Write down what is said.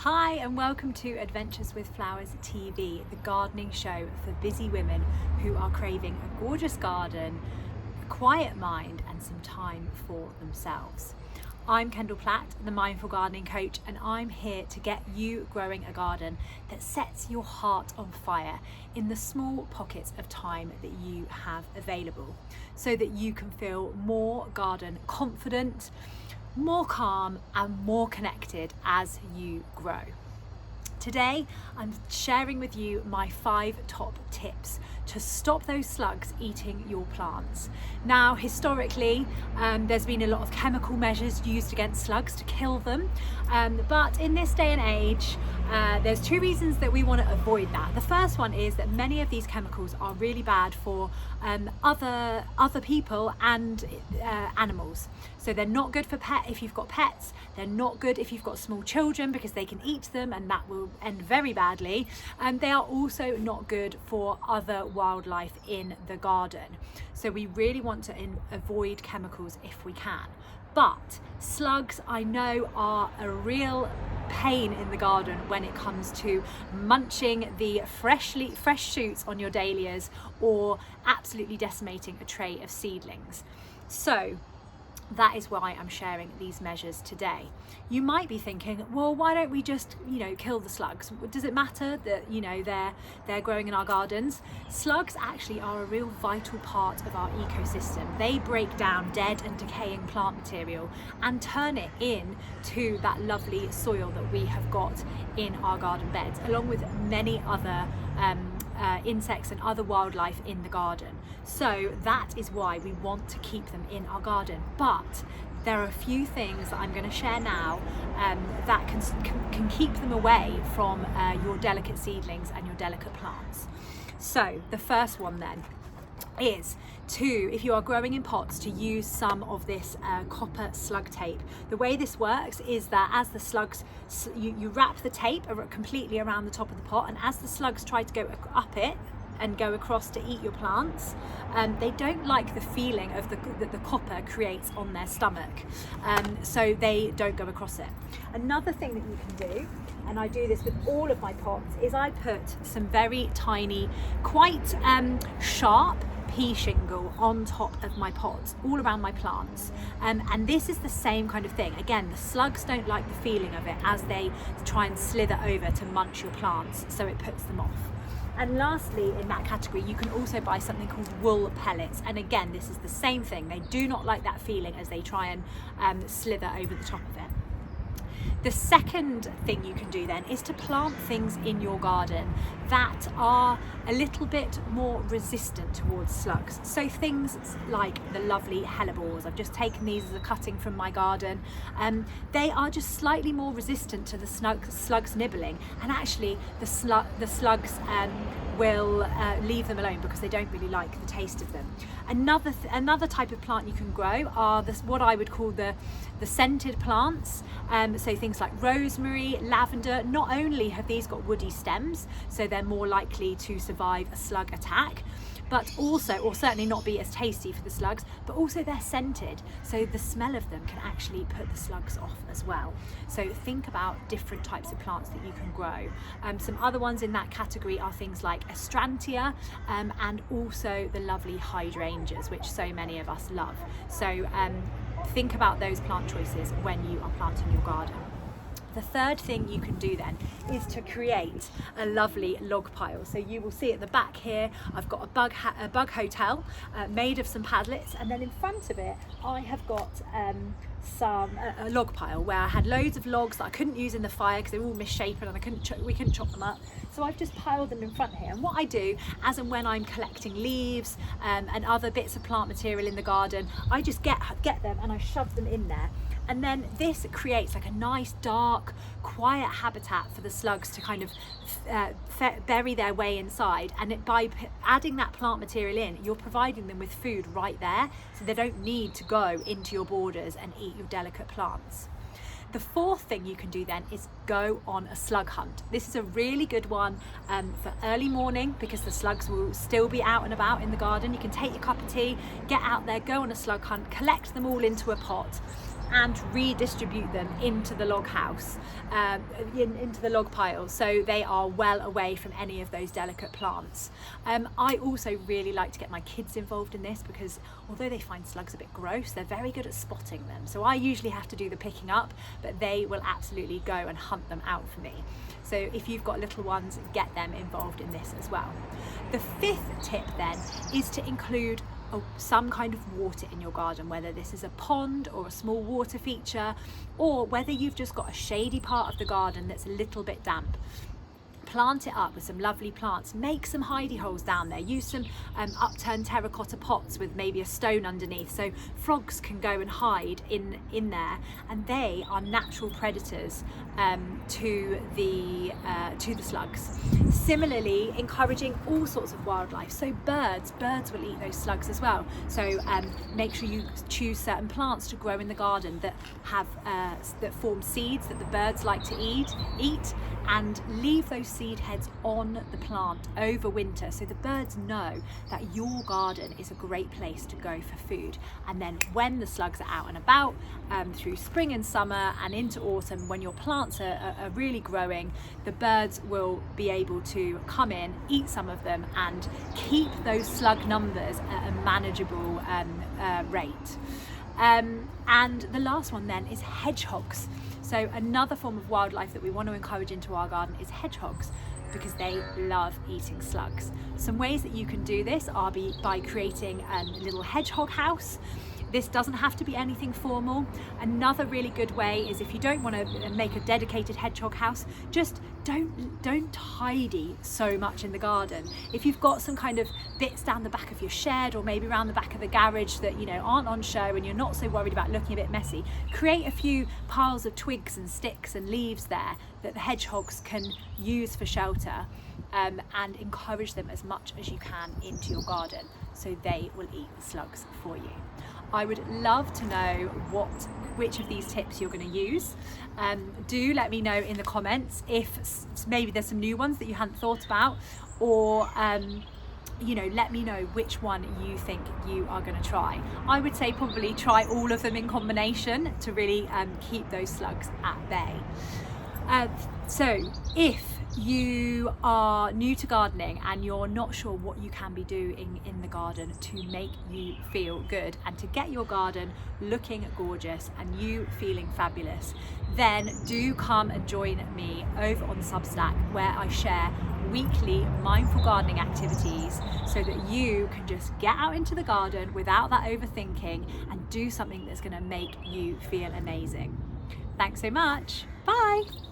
Hi and welcome to Adventures with Flowers TV, the gardening show for busy women who are craving a gorgeous garden, a quiet mind and some time for themselves. I'm Kendall Platt, the Mindful Gardening Coach, and I'm here to get you growing a garden that sets your heart on fire in the small pockets of time that you have available so that you can feel more garden confident, more calm and more connected as you grow. Today I'm sharing with you my 5 top tips to stop those slugs eating your plants. Now historically there's been a lot of chemical measures used against slugs to kill them, but in this day and age there's 2 reasons that we want to avoid that. The first one is that many of these chemicals are really bad for other people and animals. So they're not good for if you've got pets, they're not good if you've got small children because they can eat them and that will end very badly. And they are also not good for other wildlife in the garden. So we really want to avoid chemicals if we can. But slugs, I know, are a real pain in the garden when it comes to munching the fresh shoots on your dahlias or absolutely decimating a tray of seedlings. So that is why I'm sharing these measures today. You might be thinking, well, why don't we just, kill the slugs? Does it matter that, they're growing in our gardens? Slugs actually are a real vital part of our ecosystem. They break down dead and decaying plant material and turn it into that lovely soil that we have got in our garden beds, along with many other insects and other wildlife in the garden. So that is why we want to keep them in our garden. But there are a few things that I'm going to share now that can keep them away from your delicate seedlings and your delicate plants. So the first one then is if you are growing in pots, to use some of this copper slug tape. The way this works is that as the slugs, you wrap the tape completely around the top of the pot, and as the slugs try to go up it and go across to eat your plants, they don't like the feeling of that the copper creates on their stomach, so they don't go across it. Another thing that you can do, and I do this with all of my pots, is I put some very tiny, quite sharp pea shingle on top of my pots, all around my plants, and this is the same kind of thing. Again, the slugs don't like the feeling of it as they try and slither over to munch your plants, so it puts them off. And lastly, in that category, you can also buy something called wool pellets, and again, this is the same thing. They do not like that feeling as they try and slither over the top of it. The second thing you can do then is to plant things in your garden that are a little bit more resistant towards slugs. So things like the lovely hellebores. I've just taken these as a cutting from my garden. They are just slightly more resistant to the slugs nibbling, and actually the slugs will leave them alone because they don't really like the taste of them. Another type of plant you can grow are what I would call the scented plants. So things like rosemary, lavender. Not only have these got woody stems, so they're more likely to survive a slug attack, but also, or certainly not be as tasty for the slugs, but also they're scented, so the smell of them can actually put the slugs off as well. So think about different types of plants that you can grow. Some other ones in that category are things like astrantia, and also the lovely hydrangeas, which so many of us love. So think about those plant choices when you are planting your garden. The third thing you can do then is to create a lovely log pile. So you will see at the back here, I've got a bug hotel made of some padlets, and then in front of it I have got a log pile where I had loads of logs that I couldn't use in the fire because they were all misshapen and we couldn't chop them up. So I've just piled them in front here, and what I do as and when I'm collecting leaves and other bits of plant material in the garden, I just get them and I shove them in there. And then this creates like a nice dark quiet habitat for the slugs to kind of bury their way inside, and by adding that plant material in, you're providing them with food right there, so they don't need to go into your borders and eat your delicate plants. The fourth thing you can do then is go on a slug hunt. This is a really good one for early morning because the slugs will still be out and about in the garden. You can take your cup of tea, get out there, go on a slug hunt, collect them all into a pot, and redistribute them into the log house, into the log pile, so they are well away from any of those delicate plants. I also really like to get my kids involved in this, because although they find slugs a bit gross, they're very good at spotting them. So I usually have to do the picking up, but they will absolutely go and hunt them out for me. So if you've got little ones, get them involved in this as well. The fifth tip then is to include some kind of water in your garden, whether this is a pond or a small water feature, or whether you've just got a shady part of the garden that's a little bit damp. Plant it up with some lovely plants, make some hidey holes down there, use some upturned terracotta pots with maybe a stone underneath, so frogs can go and hide in there, and they are natural predators to the slugs. Similarly, encouraging all sorts of wildlife, so birds will eat those slugs as well, so make sure you choose certain plants to grow in the garden that have that form seeds that the birds like to eat, and leave those seed heads on the plant over winter, so the birds know that your garden is a great place to go for food. And then when the slugs are out and about through spring and summer and into autumn, when your plants are really growing, the birds will be able to come in, eat some of them, and keep those slug numbers at a manageable rate. And the last one then is hedgehogs. So another form of wildlife that we want to encourage into our garden is hedgehogs, because they love eating slugs. Some ways that you can do this are by creating a little hedgehog house. This doesn't have to be anything formal. Another really good way is, if you don't want to make a dedicated hedgehog house, just don't tidy so much in the garden. If you've got some kind of bits down the back of your shed, or maybe around the back of the garage that aren't on show, and you're not so worried about looking a bit messy, create a few piles of twigs and sticks and leaves there that the hedgehogs can use for shelter, and encourage them as much as you can into your garden, so they will eat the slugs for you. I would love to know which of these tips you're going to use. Do let me know in the comments if maybe there's some new ones that you hadn't thought about, or let me know which one you think you are going to try. I would say probably try all of them in combination to really keep those slugs at bay. So if you are new to gardening and you're not sure what you can be doing in the garden to make you feel good and to get your garden looking gorgeous and you feeling fabulous, then do come and join me over on Substack, where I share weekly mindful gardening activities, so that you can just get out into the garden without that overthinking and do something that's going to make you feel amazing. Thanks so much. Bye.